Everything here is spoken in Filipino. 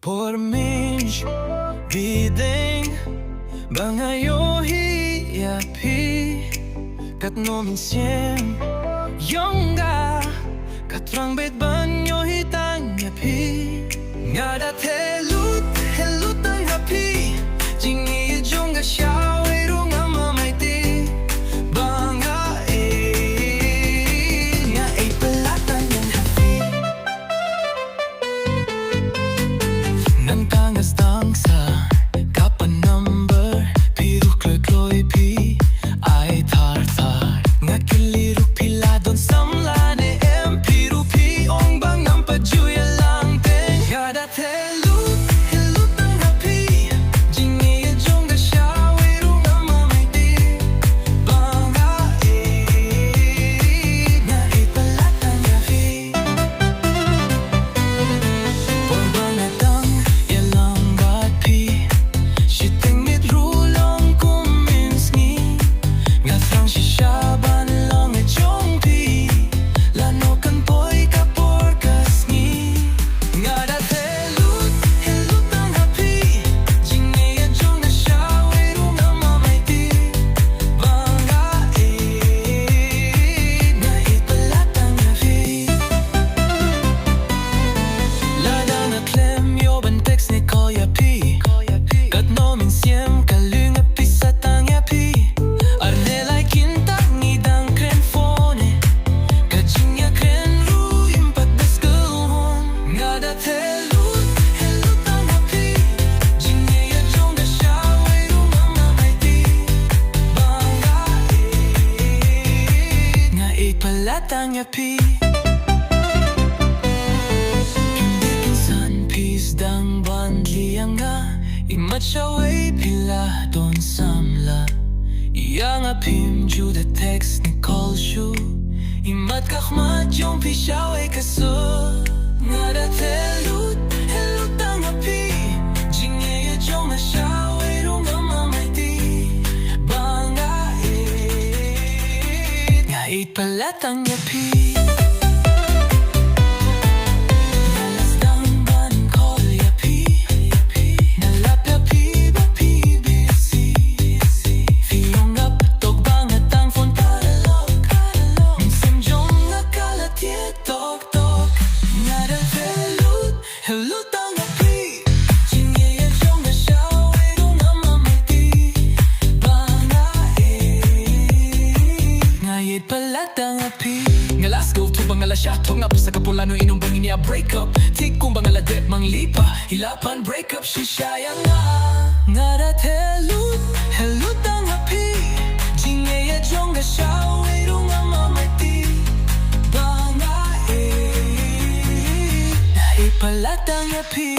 Por mich Bihdeng Bangayo hiyapi Kat nomin siem Yongga Katrang bet banyo hitang yapi Ngada helut ang hapi Jingieid yongga Shawei runga mamaiti Banga nga pelatan yang hapi Nang tangas tangsa Kapan number Piru kloy pi Ay tar Nga kiliruk piladon samlane em Piru pi ong bang nampajuya lang ten Ngada helut ang hapi Jingieid yongga Shawei runga mamaiti Banga nga pelatan yapi Por bangatang yalang batpi Shiteng mit rulong kuminsngi Nga frang shishaban long e jongpi Lano kan poy kapor kasngi Nga dat helut ang hapi Jingieid yongga Shawei runga mamaiti Banga nga pelatan yapi Lada na klem yo ban text ni ko yapi Kat nomin siem kalunga pisatang yapi Arnelay kintak ngidang kren phone Kajinya kren ru impat daskelhon Ngadat helut ang hapi Jingieid yongga Shawei runga mamaiti Banga nga pelatang yapi Kinsan pisdang bandliang nga Imat Shawei pila don samla Iyang apim juda text ni call shu Imat kakmat yung pi Shawei kaso Ngadat helut ang api Jingieid yongga Shawei runga mamaiti Banga nga pelatang yapi Helut ang hapi Jingieid yongga Shawei runga mamaiti Banga nga pelatang hapi Nga last go to bangala siya Tunga pa sa kapulano inong bangin niya break up Tik kung bangala det mang lipa Hilapan break up siya nga Nga dat helut ang hapi Jingieid yongga Shawei runga mamaiti Banga nga pelatang hapi